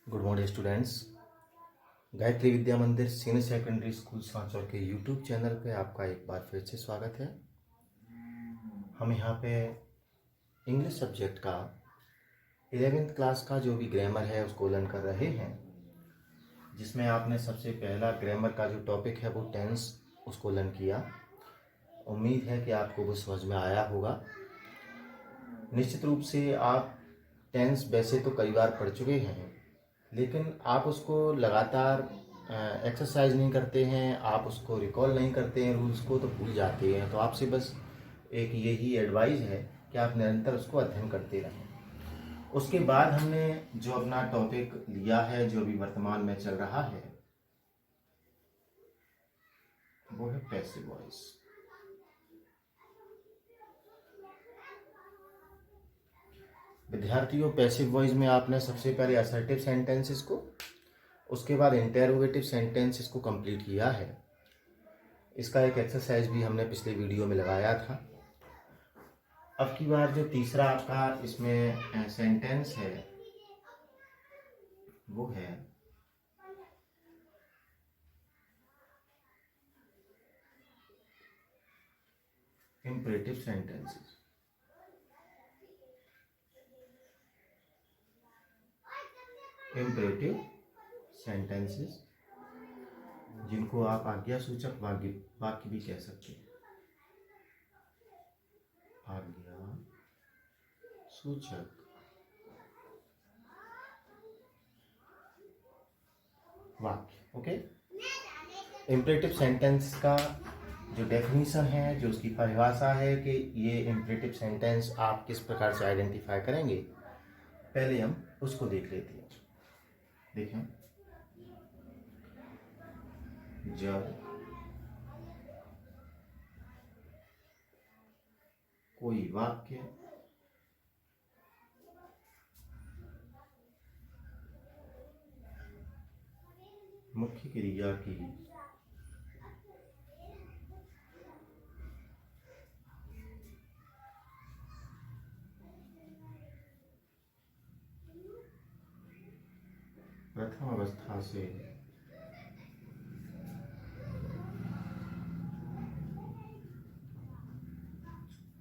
Good morning students. Gayatri Vidya Mandir senior secondary school Sanchore के YouTube channel पे आपका एक बार फिर से स्वागत है। हम यहाँ पे इंग्लिश सब्जेक्ट का 11th क्लास का जो भी ग्रामर है उसको लर्न कर रहे हैं, जिसमें आपने सबसे पहला ग्रामर का जो टॉपिक है वो टेंस उसको लर्न किया। उम्मीद है कि आपको वो समझ में आया होगा। निश्चित रूप से आप टेंस वैसे तो कई बार पढ़ चुके हैं, लेकिन आप उसको लगातार एक्सरसाइज नहीं करते हैं, आप उसको रिकॉल नहीं करते हैं, रूल्स को तो भूल जाते हैं। तो आपसे बस एक यही एडवाइस है कि आप निरंतर उसको अध्ययन करते रहें। उसके बाद हमने जो अपना टॉपिक लिया है, जो अभी वर्तमान में चल रहा है, वो है पैसिव वॉइस। विद्यार्थियों, पैसिव वॉइस में आपने सबसे पहले असर्टिव सेंटेंसेस को, उसके बाद इंटेरोगेटिव सेंटेंसेस को कंप्लीट किया है। इसका एक एक्सरसाइज भी हमने पिछले वीडियो में लगाया था। अब की बार जो तीसरा आपका इसमें सेंटेंस है वो है इम्परेटिव सेंटेंसेस। इम्परेटिव सेंटेंसेस जिनको आप आज्ञा सूचक वाक्य भी कह सकते हैं। आज्ञा सूचक वाक्य। ओके, इम्परेटिव सेंटेंस का जो डेफिनेशन है, जो उसकी परिभाषा है कि ये इम्परेटिव सेंटेंस आप किस प्रकार से आइडेंटिफाई करेंगे, पहले हम उसको देख लेते हैं। देखें, जब कोई वाक्य मुख्य क्रिया की प्रथम अवस्था से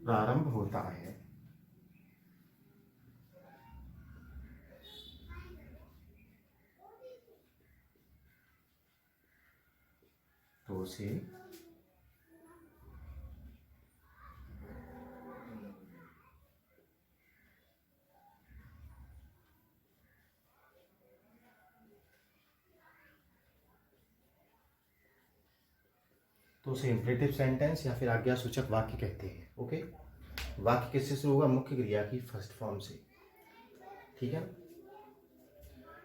प्रारंभ होता है तो उसे इम्परेटिव सेंटेंस या फिर आज्ञा सूचक वाक्य कहते हैं। ओके, वाक्य किससे शुरू होगा? मुख्य क्रिया की फर्स्ट फॉर्म से। ठीक है,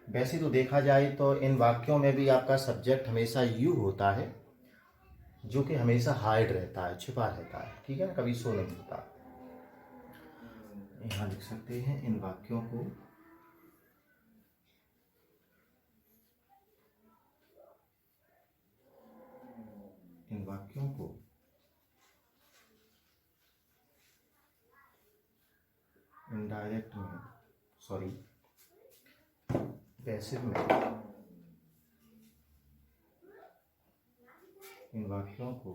वैसे तो देखा जाए तो इन वाक्यों में भी आपका सब्जेक्ट हमेशा यू होता है, जो कि हमेशा हाइड रहता है, छिपा रहता है। ठीक है, कभी शो नहीं होता। यहाँ लिख सकते हैं इन वाक्यों को इनडायरेक्ट में, सॉरी पैसिव में, इन वाक्यों को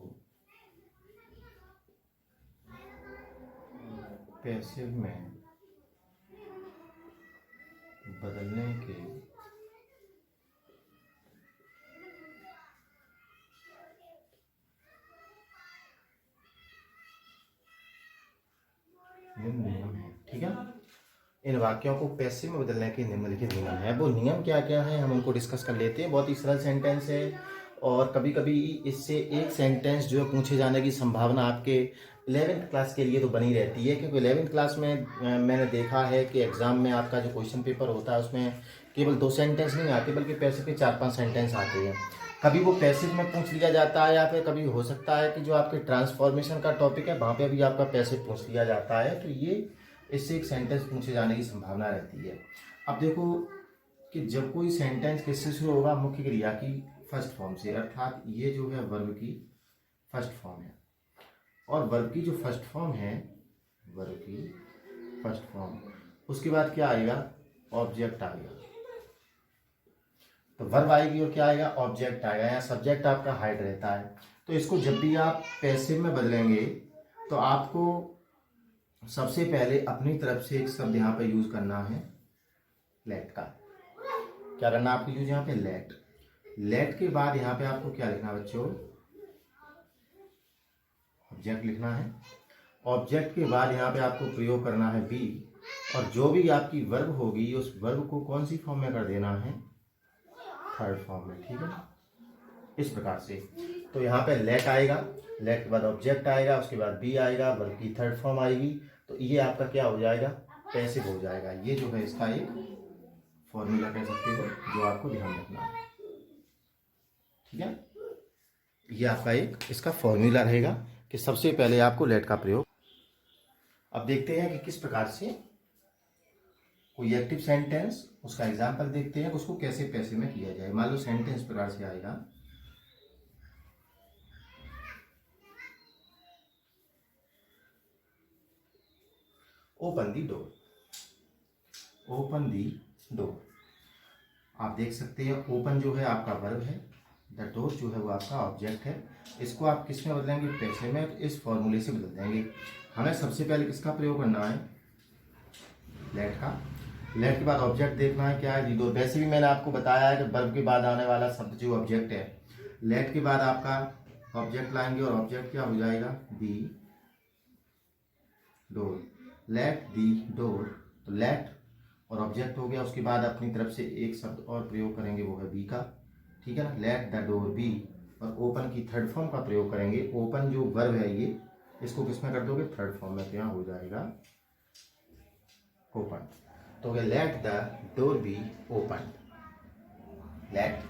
पैसिव में बदलने के नियम है। ठीक है, इन वाक्यों को पैसिव में बदलने के निम्नलिखित नियम है। वो नियम क्या क्या है हम उनको डिस्कस कर लेते हैं। बहुत ही सरल सेंटेंस है और कभी कभी इससे एक सेंटेंस जो है पूछे जाने की संभावना आपके 11th क्लास के लिए तो बनी रहती है, क्योंकि 11th क्लास में मैंने देखा है कि एग्जाम में आपका जो क्वेश्चन पेपर होता है उसमें केवल 2 सेंटेंस नहीं आते, बल्कि पैसिव के 4-5 सेंटेंस आते हैं। कभी वो पैसिव में पूछ लिया जाता है, या फिर कभी हो सकता है कि जो आपके ट्रांसफॉर्मेशन का टॉपिक है वहाँ पे भी आपका पैसिव पूछ लिया जाता है। तो ये इससे एक सेंटेंस पूछे जाने की संभावना रहती है। अब देखो कि जब कोई सेंटेंस किससे शुरू होगा? मुख्य क्रिया की फर्स्ट फॉर्म से, अर्थात ये जो है वर्ब की फर्स्ट फॉर्म है। और वर्ब की जो फर्स्ट फॉर्म है, वर्ब की फर्स्ट फॉर्म, उसके बाद क्या आएगा? ऑब्जेक्ट आएगा। तो वर्ब आएगी और क्या आएगा, ऑब्जेक्ट आएगा। यहाँ सब्जेक्ट आपका हाइड रहता है। तो इसको जब भी आप पैसिव में बदलेंगे तो आपको सबसे पहले अपनी तरफ से एक शब्द यहाँ पे यूज करना है, लेट का। क्या करना है आपको यूज यहाँ पे, लेट। लेट के बाद यहाँ पे आपको क्या लिखना है बच्चों, ऑब्जेक्ट लिखना है। ऑब्जेक्ट के बाद यहाँ पे आपको प्रयोग करना है बी, और जो भी आपकी वर्ब होगी उस वर्ब को कौन सी फॉर्म में कर देना है, थर्ड फॉर्म में, ठीक है ना, इस प्रकार से। तो यहाँ पे लेट आएगा, लेट के बाद ऑब्जेक्ट आएगा, उसके बाद बी आएगा, वर्ब की थर्ड फॉर्म आएगी, तो ये आपका क्या हो जाएगा, पैसिव हो जाएगा। ये जो है इसका एक फॉर्मूला कह सकते हो जो आपको ध्यान रखना है, ठीक है। ये आपका एक इसका फॉर्मूला रहेगा कि सबसे पहले आपको लेट का प्रयोग। अब देखते हैं कि किस प्रकार से कोई एक्टिव सेंटेंस, उसका एग्जाम्पल देखते हैं उसको कैसे पैसिव में किया जाए। मान लो सेंटेंस प्रकार से आएगा, ओपन दी डोर, ओपन दी डोर। आप देख सकते हैं ओपन जो है आपका वर्ब है, द डोर जो है वो आपका ऑब्जेक्ट है। इसको आप किस में बदलेंगे, पैसिव में, तो इस फॉर्मूले से बदल देंगे। हमें सबसे पहले किसका प्रयोग करना है, लेट का। लेट के बाद ऑब्जेक्ट देखना है क्या है, दी डोर। वैसे भी मैंने आपको बताया है कि वर्ब के बाद आने वाला शब्द जो ऑब्जेक्ट है, लेट के बाद आपका ऑब्जेक्ट लाएंगे और ऑब्जेक्ट क्या हो जाएगा, दी डोर। लेट दी डोर, तो लेट और ऑब्जेक्ट हो गया। उसके बाद अपनी तरफ से एक शब्द और प्रयोग करेंगे, वो है बी का, ठीक है ना, लेट द डोर बी। और ओपन की थर्ड फॉर्म का प्रयोग करेंगे। ओपन जो वर्ब है ये, इसको किसमें कर दोगे, थर्ड फॉर्म में, तो यहाँ हो जाएगा ओपन। तो let the door be open, let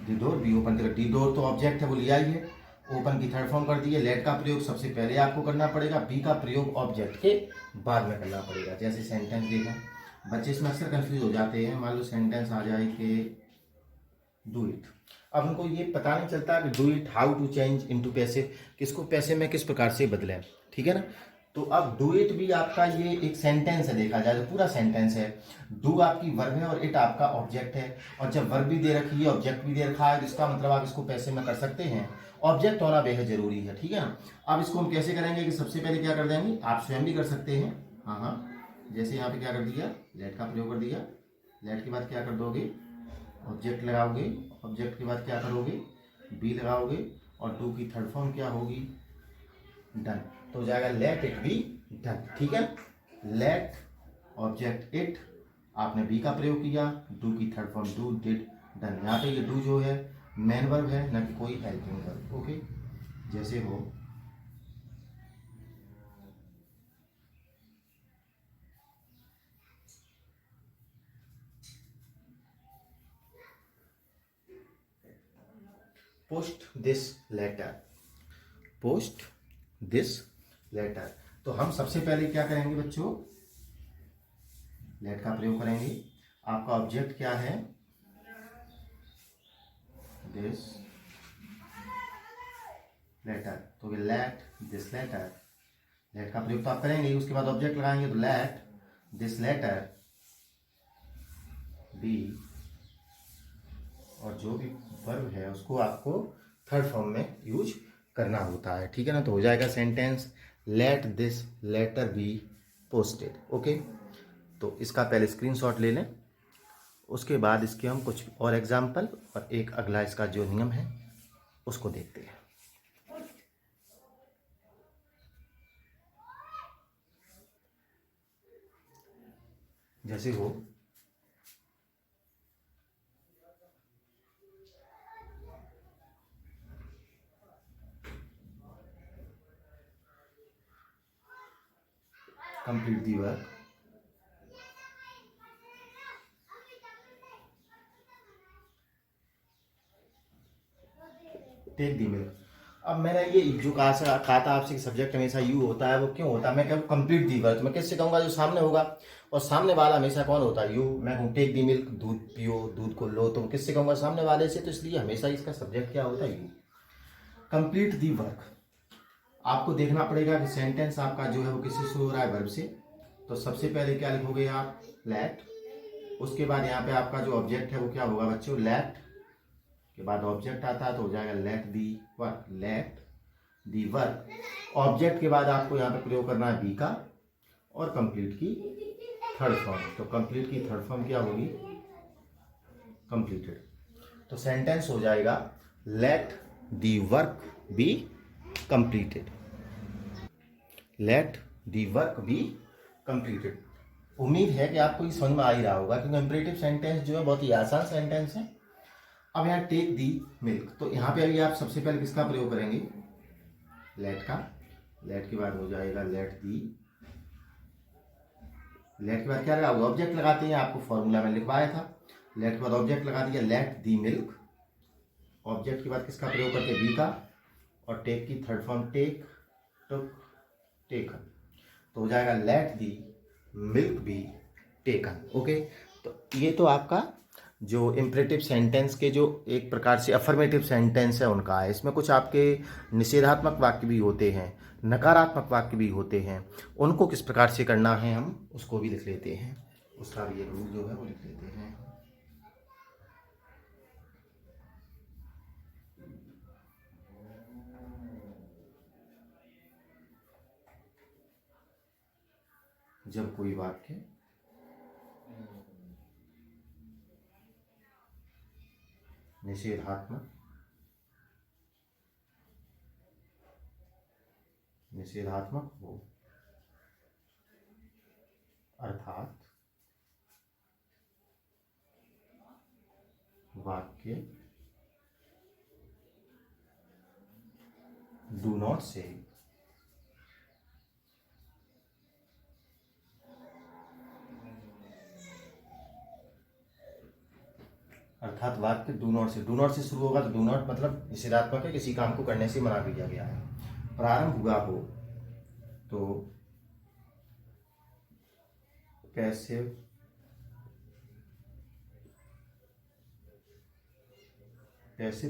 the door be open. The door तो ऑब्जेक्ट है, वो लिया ही है, ओपन की थर्ड फॉर्म कर दी है। लेट का प्रयोग सबसे पहले आपको करना पड़ेगा, बी का प्रयोग ऑब्जेक्ट के बाद में करना पड़ेगा। जैसे सेंटेंस देखा, बच्चे इसमें अक्सर कंफ्यूज हो जाते हैं। मान लो सेंटेंस आ जाए कि डू इट, अब उनको ये पता नहीं चलता कि do it how to change into passive, किसको पैसिव में किस प्रकार से बदलें, ठीक है ना। तो अब डू इट भी आपका ये एक सेंटेंस है, देखा जाए तो पूरा सेंटेंस है। डू आपकी वर्ब है और इट आपका ऑब्जेक्ट है। और जब वर्ब भी दे रखी है, ऑब्जेक्ट भी दे रखा है, तो इसका मतलब आप इसको पैसिव में कर सकते हैं। ऑब्जेक्ट होना बेहद जरूरी है, ठीक है ना। अब इसको हम कैसे करेंगे कि सबसे पहले क्या कर देंगे, आप स्वयं भी कर सकते हैं। हाँ हाँ, जैसे यहाँ पे क्या कर दिया, लेट का प्रयोग कर दिया। लेट के बाद क्या कर दोगे, ऑब्जेक्ट लगाओगे। ऑब्जेक्ट के बाद क्या करोगे, बी लगाओगे, और डू की थर्ड फॉर्म क्या होगी, डन। तो हो जाएगा लेट इट बी डन, ठीक है। लेट ऑब्जेक्ट इट, आपने बी का प्रयोग किया, डू की third form do did done. यहाँ पे ये डू जो है मेन वर्ब है, ना कि कोई हेल्पिंग वर्ब, ओके। जैसे हो post this letter, post this letter. तो हम सबसे पहले क्या करेंगे बच्चों, लेट का प्रयोग करेंगे। आपका ऑब्जेक्ट क्या है, दिस लेटर, तो लेट दिस लेटर। लेट का प्रयोग तो आप करेंगे, उसके बाद ऑब्जेक्ट लगाएंगे, तो लेट दिस लेटर बी, और जो भी वर्ब है उसको आपको थर्ड फॉर्म में यूज करना होता है, ठीक है ना। तो हो जाएगा sentence, let this letter be posted, okay. तो इसका पहले स्क्रीनशॉट ले लें, उसके बाद इसके हम कुछ और एग्जाम्पल और एक अगला इसका जो नियम है उसको देखते हैं। जैसे हो complete the work, take the milk. अब मैंने ये जो कहा था आपसे, सब्जेक्ट हमेशा यू होता है, वो क्यों होता है, मैं कहूँ कंप्लीट दी वर्क, मैं किससे कहूँगा, जो सामने होगा, और सामने वाला हमेशा कौन होता है, यू। मैं कहूँ टेक दी मिल्क, दूध पियो, दूध को लो, तो किससे कहूँगा, सामने वाले से। तो इसलिए हमेशा इसका सब्जेक्ट क्या होता है, यू। कंप्लीट दी वर्क, आपको देखना पड़ेगा कि सेंटेंस आपका जो है वो किससे शुरू हो रहा है, वर्ब से। तो सबसे पहले क्या लिखोगे आप, लेट उसके बाद यहाँ पे आपका जो ऑब्जेक्ट है वो क्या होगा बच्चों, लेट के बाद ऑब्जेक्ट आता है तो हो जाएगा let the work, let the work. Object के बाद आपको यहाँ पे प्रयोग करना है बी का, और कंप्लीट की थर्ड फॉर्म। तो कंप्लीट की थर्ड फॉर्म क्या होगी, कंप्लीटेड। तो सेंटेंस हो जाएगा let the work be completed, let the work be completed. उम्मीद है कि आपको ये समझ में आ ही रहा होगा, क्योंकि इंपरेटिव सेंटेंस जो है बहुत ही आसान सेंटेंस है। अब यहाँ टेक दी मिल्क, तो यहाँ पे अभी आप सबसे पहले किसका प्रयोग करेंगे, लेट का। लेट के बाद हो जाएगा लेट दी, लेट के बाद क्या लगा, ऑब्जेक्ट लगाते हैं, आपको फॉर्मूला में लिखवाया था। लेट के बाद ऑब्जेक्ट लगा दिया, लेट दी मिल्क। ऑब्जेक्ट के बाद किसका प्रयोग करते हैं, बी का, और टेक की थर्ड फॉर्म टेक, टुक, टेकन। तो हो जाएगा let the milk be taken. Okay, तो ये तो आपका जो इम्परेटिव सेंटेंस के जो एक प्रकार से अफर्मेटिव सेंटेंस है उनका है। इसमें कुछ आपके निषेधात्मक वाक्य भी होते हैं, नकारात्मक वाक्य भी होते हैं। उनको किस प्रकार से करना है हम उसको भी लिख लेते हैं, उसका भी एक रूल जो है वो लिख लेते हैं। जब कोई वाक्य निषेधात्मक हो, अर्थात वाक्य डू नॉट से, अर्थात वाक्य डू नॉट से, डू नॉट से शुरू होगा तो डू नॉट मतलब निषेधात्मक है, किसी काम को करने से मना किया गया है। प्रारंभ हुआ हो तो पैसिव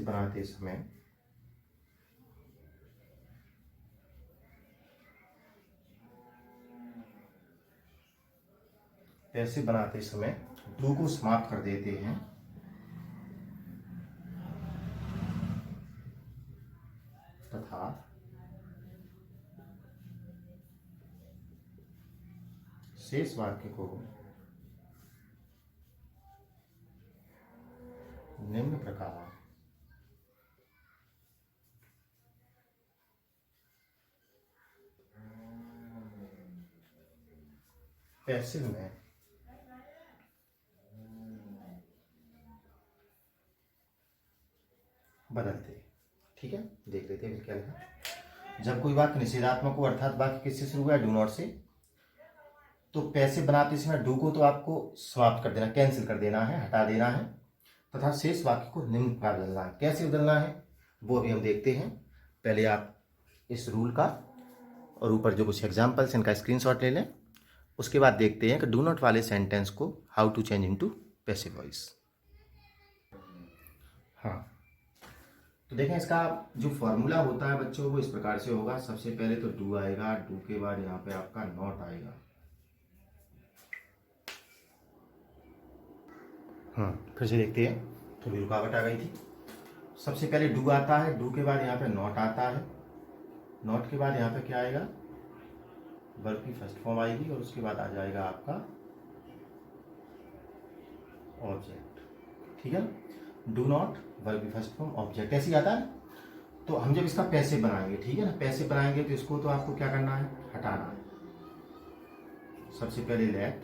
बनाते समय डू को समाप्त कर देते हैं, तथा शेष वाक्य को निम्न प्रकार पैसिव में बदलते। ठीक है, देख लेते हैं क्या लिखा। जब कोई वाक्य निषेधात्मक हो, अर्थात वाक्य किससे शुरू हुआ है, डू नॉट से, तो पैसिव बनाते समय डू को तो आपको समाप्त कर देना, कैंसिल कर देना है, हटा देना है, तथा शेष वाक्य को निम्न प्रकार बदलना है। कैसे बदलना है वो अभी हम देखते हैं। पहले आप इस रूल का और ऊपर जो कुछ एग्जाम्पल्स इनका स्क्रीनशॉट ले लें, उसके बाद देखते हैं कि डू नॉट वाले सेंटेंस को how to change into passive voice. हाँ, तो देखें इसका जो फॉर्मूला होता है बच्चों वो इस प्रकार से होगा। सबसे पहले तो डू आएगा, डू के बाद यहाँ पे आपका नॉट आएगा। फिर से देखते हैं, थोड़ी रुकावट आ गई थी। सबसे पहले डू आता है, डू के बाद यहाँ पे नॉट आता है, नॉट के बाद यहाँ पे क्या आएगा, वर्ब की फर्स्ट फॉर्म आएगी, और उसके बाद आ जाएगा आपका ऑब्जेक्ट। ठीक है, डू नॉट, वर्ब की फर्स्ट फॉर्म, ऑब्जेक्ट, ऐसे ही आता है। तो हम जब इसका पैसिव बनाएंगे, ठीक है ना, पैसिव बनाएंगे तो इसको तो आपको क्या करना है, हटाना है। सबसे पहले लेट,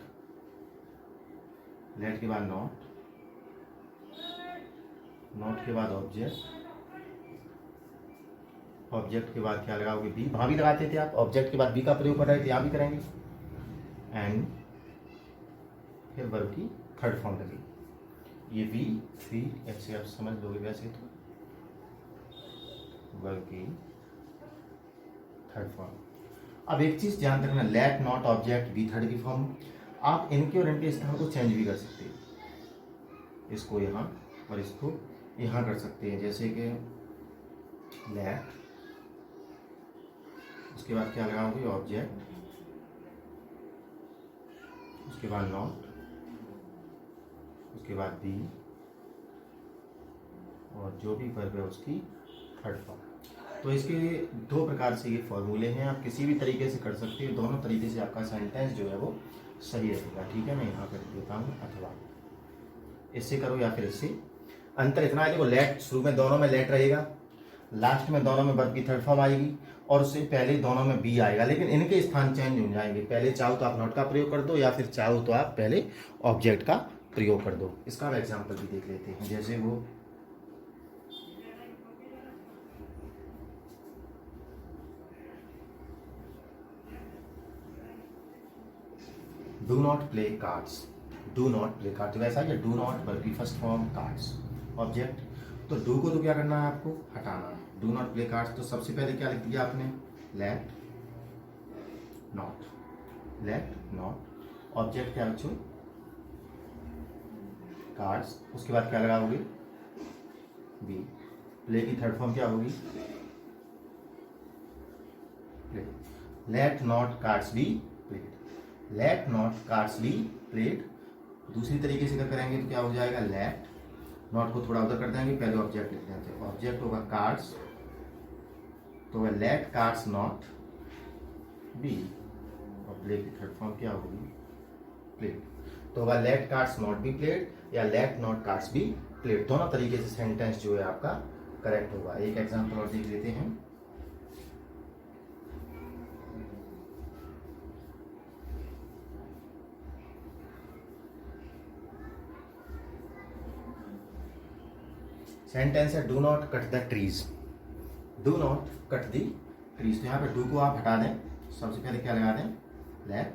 लेट के बाद नॉट, नॉट के बाद ऑब्जेक्ट, ऑब्जेक्ट के बाद क्या लगाओगे, बी, वहां भी लगाते थे आप, ऑब्जेक्ट के बाद बी का प्रयोग कर रहे थे, यहाँ भी करेंगे, एंड फिर वर्ब की थर्ड फॉर्म लगेगी। ये वी थ्री ऐसे आप समझ लोगे वैसे तो, वर्ब की थर्ड फॉर्म। अब एक चीज ध्यान रखना, let, not, object, be third की फॉर्म, आप इनके और इनके स्थान को चेंज भी कर सकते हैं। इसको यहाँ और इसको यहाँ कर सकते हैं, जैसे कि लेट, उसके बाद क्या लगाओगे, ऑब्जेक्ट, उसके बाद नॉट, उसके बाद बी, और जो भी वर्ब है उसकी थर्ड फॉर्म। तो इसके दो प्रकार से ये फॉर्मूले हैं, आप किसी भी तरीके से कर सकते हो, दोनों तरीके से आपका सेंटेंस जो है वो सही रहेगा। ठीक है, मैं यहाँ पर देता हूँ, अथवा इससे करो या फिर इससे। अंतर इतना है, देखो लेट शुरू में दोनों में लेट रहेगा, लास्ट में दोनों में वर्ब की थर्ड फॉर्म आएगी, और उससे पहले दोनों में बी आएगा, लेकिन इनके स्थान चेंज हो जाएंगे। पहले चाहो तो आप नॉट का प्रयोग कर दो, या फिर चाहो तो आप पहले ऑब्जेक्ट का प्रयोग कर दो। इसका हम एग्जाम्पल भी देख लेते हैं, जैसे वो do not play cards, do not play card, तो वैसा ही डू नॉट वर्ब की फर्स्ट फॉर्म, कार्ड्स ऑब्जेक्ट। तो डू को तो क्या करना है, आपको हटाना है। डू नॉट प्ले कार्ड्स, तो सबसे पहले क्या लिख दिया आपने, let not, late not. Object क्या बच्चों, कार्ड्स। उसके बाद क्या लगाओगे, बी। प्ले की थर्ड फॉर्म क्या होगी, play. Late not cards be played, late not cards be played. दूसरी तरीके से अगर करेंगे तो क्या हो जाएगा, लेट नॉट को थोड़ा उधर कर देंगे, पहले ऑब्जेक्ट लिख देंगे, ऑब्जेक्ट होगा कार्ड्स, तो वह लेट कार्ड्स नॉट बी, और प्ले की थर्ड फॉर्म क्या होगी, प्लेड। तो वह let cards not be played या let not cards be played, दोनों तरीके से सेंटेंस जो है आपका करेक्ट होगा। एक एग्जांपल और देख लेते हैं। सेंटेंस है do not cut the trees, do not cut the trees. तो यहाँ पे डू को आप हटा दें, सबसे पहले क्या लगा दें, लेट।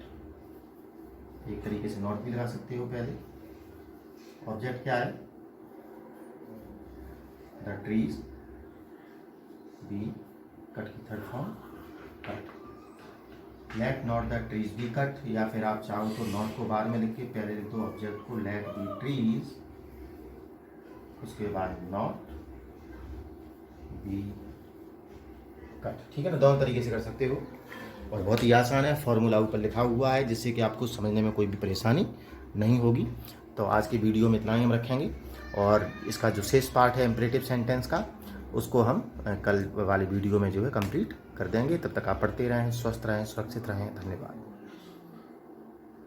एक तरीके से नॉट भी लगा सकते हो पहले। ऑब्जेक्ट क्या है, द ट्रीज, बी, कट की third form cut. Let not the trees be cut, या फिर आप चाहो तो नॉट को बाद में लिख के पहले लिख दो ऑब्जेक्ट को, लेट द ट्रीज, उसके बाद नॉट बी कट। ठीक है ना, दोनों तरीके से कर सकते हो, और बहुत ही आसान है। फॉर्मूला ऊपर लिखा हुआ है, जिससे कि आपको समझने में कोई भी परेशानी नहीं होगी। तो आज की वीडियो में इतना ही हम रखेंगे, और इसका जो शेष पार्ट है इम्परेटिव सेंटेंस का, उसको हम कल वाली वीडियो में जो है कंप्लीट कर देंगे। तब तक आप पढ़ते रहें, स्वस्थ रहें, सुरक्षित रहें। धन्यवाद।